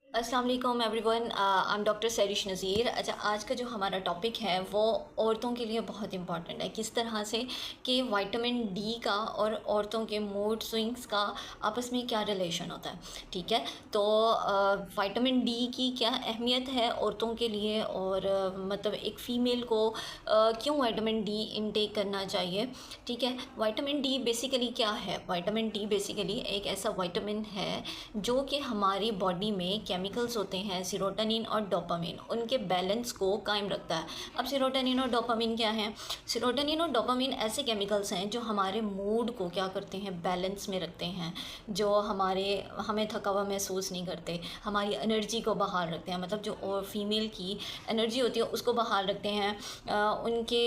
अस्सलाम वालेकुम everyone. I am doctor सैरिश नज़ीर। अच्छा, आज का जो हमारा टॉपिक है वो औरतों के लिए बहुत इंपॉर्टेंट है। किस तरह से कि विटामिन डी का और औरतों के मूड स्विंग्स का आपस में क्या रिलेशन होता है। ठीक है, तो विटामिन डी की क्या अहमियत है औरतों के लिए और मतलब एक फ़ीमेल को क्यों विटामिन डी इनटेक करना चाहिए। ठीक है, विटामिन डी बेसिकली क्या है? विटामिन डी बेसिकली एक ऐसा विटामिन है जो कि हमारी बॉडी में केमिकल्स होते हैं सेरोटोनिन और डोपामिन, उनके बैलेंस को कायम रखता है। अब सेरोटोनिन और डोपामिन क्या हैं? सेरोटोनिन और डोपामिन ऐसे केमिकल्स हैं जो हमारे मूड को क्या करते हैं, बैलेंस में रखते हैं, जो हमें थका हुआ महसूस नहीं करते, हमारी एनर्जी को बहाल रखते हैं। मतलब जो और फीमेल की एनर्जी होती है उसको बहाल रखते हैं। उनके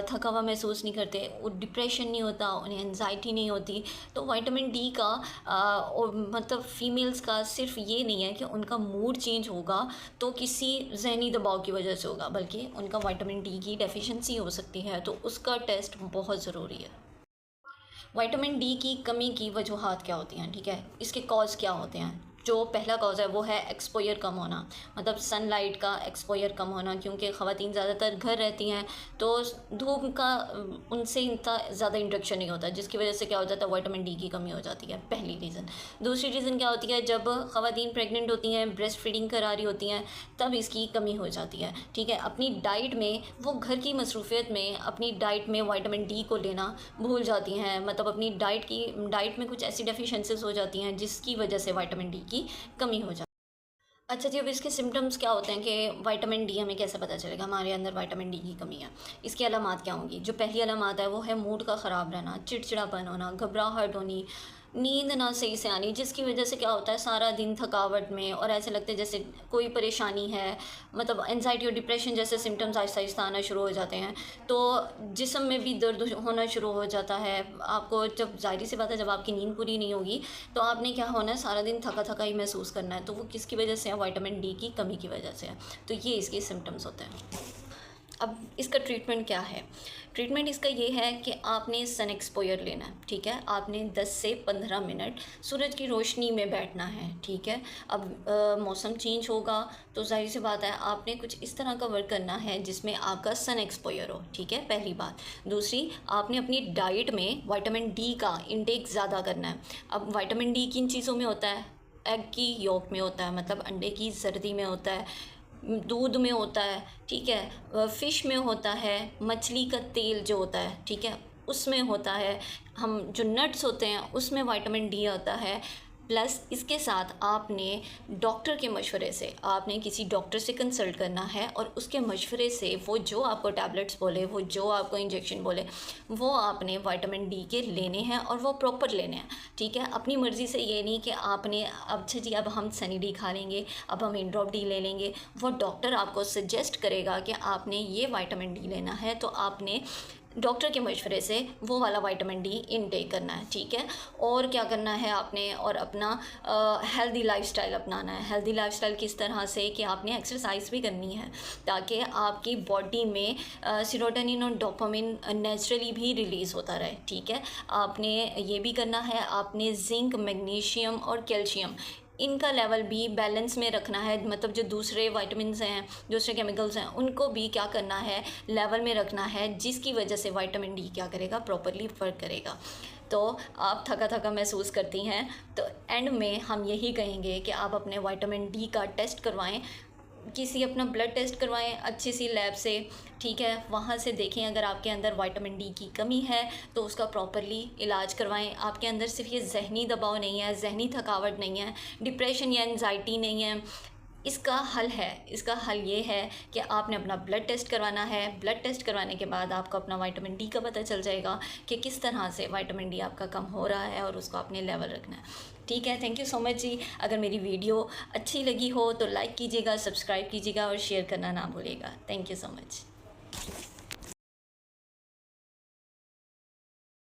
थका हुआ महसूस नहीं करते, डिप्रेशन नहीं होता, उन्हें एनजाइटी नहीं होती। तो विटामिन डी का और मतलब फ़ीमेल्स का सिर्फ ये नहीं है कि उनका मूड चेंज होगा तो किसी ज़हनी दबाव की वजह से होगा, बल्कि उनका विटामिन डी की डेफिशिएंसी हो सकती है, तो उसका टेस्ट बहुत ज़रूरी है। विटामिन डी की कमी की वजूहात क्या होती हैं? ठीक है, इसके कॉज क्या होते हैं? जो पहला कॉज है वो है एक्सपोजर कम होना, मतलब सनलाइट का एक्सपोजर कम होना, क्योंकि ख़वातीन ज़्यादातर घर रहती हैं तो धूप का उनसे इतना ज़्यादा इंट्रैक्शन नहीं होता, जिसकी वजह से क्या हो जाता है, विटामिन डी की कमी हो जाती है। पहली रीज़न। दूसरी रीज़न क्या होती है, जब ख़वातीन प्रेग्नेंट होती हैं, ब्रेस्ट फीडिंग करा रही होती हैं, तब इसकी कमी हो जाती है। ठीक है, अपनी डाइट में वो घर की मसरूफियत में अपनी डाइट में विटामिन डी को लेना भूल जाती हैं, मतलब अपनी डाइट में कुछ ऐसी डेफिशिएंसीज हो जाती हैं जिसकी वजह से विटामिन डी की कमी हो जाती है। अच्छा जी, अब इसके सिम्टम्स क्या होते हैं कि विटामिन डी हमें कैसे पता चलेगा हमारे अंदर विटामिन डी की कमी है? इसकी अलामात क्या होंगी? जो पहली अलामात है वो है मूड का ख़राब रहना, चिड़चिड़ापन होना, घबराहट होनी, नींद ना सही से आनी, जिसकी वजह से क्या होता है सारा दिन थकावट में और ऐसे लगता है जैसे कोई परेशानी है, मतलब एनजाइटी और डिप्रेशन जैसे सिम्टम्स आहिस्ता आहिस्ता आना शुरू हो जाते हैं। तो जिस्म में भी दर्द होना शुरू हो जाता है आपको, जब ज़ाहिर सी बात है जब आपकी नींद पूरी नहीं होगी तो आपने क्या होना है, सारा दिन थका थका ही महसूस करना है। तो वो किसकी वजह से है? विटामिन डी की कमी की वजह से है। तो ये इसके सिम्टम्स होते हैं। अब इसका ट्रीटमेंट क्या है? ट्रीटमेंट इसका ये है कि आपने सन एक्सपोजर लेना है। ठीक है, आपने 10 से 15 मिनट सूरज की रोशनी में बैठना है। ठीक है, अब मौसम चेंज होगा तो जाहिर सी बात है आपने कुछ इस तरह का वर्क करना है जिसमें आपका सन एक्सपोजर हो। ठीक है, पहली बात। दूसरी, आपने अपनी डाइट में विटामिन डी का इंटेक ज़्यादा करना है। अब विटामिन डी किन चीज़ों में होता है? एग की योक में होता है, मतलब अंडे की जर्दी में होता है, दूध में होता है। ठीक है, फ़िश में होता है, मछली का तेल जो होता है, ठीक है, उसमें होता है, हम जो नट्स होते हैं उसमें विटामिन डी होता है। प्लस इसके साथ आपने डॉक्टर के मशवरे से, आपने किसी डॉक्टर से कंसल्ट करना है और उसके मशवरे से वो जो आपको टैबलेट्स बोले, वो जो आपको इंजेक्शन बोले, वो आपने विटामिन डी के लेने हैं और वो प्रॉपर लेने हैं। ठीक है, अपनी मर्ज़ी से ये नहीं कि आपने अच्छा जी अब हम सनी डी खा लेंगे, अब हम इंड्रॉप डी ले लेंगे। वो डॉक्टर आपको सजेस्ट करेगा कि आपने ये विटामिन डी लेना है तो आपने डॉक्टर के मशवरे से वो वाला विटामिन डी इनटेक करना है। ठीक है, और क्या करना है आपने, और अपना हेल्दी लाइफस्टाइल अपनाना है। हेल्दी लाइफस्टाइल किस तरह से कि आपने एक्सरसाइज भी करनी है ताकि आपकी बॉडी में सेरोटोनिन और डोपामिन नेचुरली भी रिलीज़ होता रहे। ठीक है, आपने ये भी करना है, आपने जिंक, मैग्नीशियम और कैल्शियम इनका लेवल भी बैलेंस में रखना है। मतलब जो दूसरे विटामिन्स हैं, दूसरे केमिकल्स हैं, उनको भी क्या करना है, लेवल में रखना है, जिसकी वजह से विटामिन डी क्या करेगा, प्रॉपरली वर्क करेगा। तो आप थका थका महसूस करती हैं तो एंड में हम यही कहेंगे कि आप अपने विटामिन डी का टेस्ट करवाएं, किसी अपना ब्लड टेस्ट करवाएं अच्छी सी लैब से। ठीक है, वहाँ से देखें अगर आपके अंदर विटामिन डी की कमी है तो उसका प्रॉपरली इलाज करवाएं। आपके अंदर सिर्फ ये जहनी दबाव नहीं है, जहनी थकावट नहीं है, डिप्रेशन या एनजाइटी नहीं है। इसका हल है, इसका हल ये है कि आपने अपना ब्लड टेस्ट करवाना है। ब्लड टेस्ट करवाने के बाद आपको अपना विटामिन डी का पता चल जाएगा कि किस तरह से विटामिन डी आपका कम हो रहा है और उसको आपने लेवल रखना है। ठीक है, थैंक यू सो मच जी। अगर मेरी वीडियो अच्छी लगी हो तो लाइक कीजिएगा, सब्सक्राइब कीजिएगा और शेयर करना ना भूलिएगा। Thank you so much.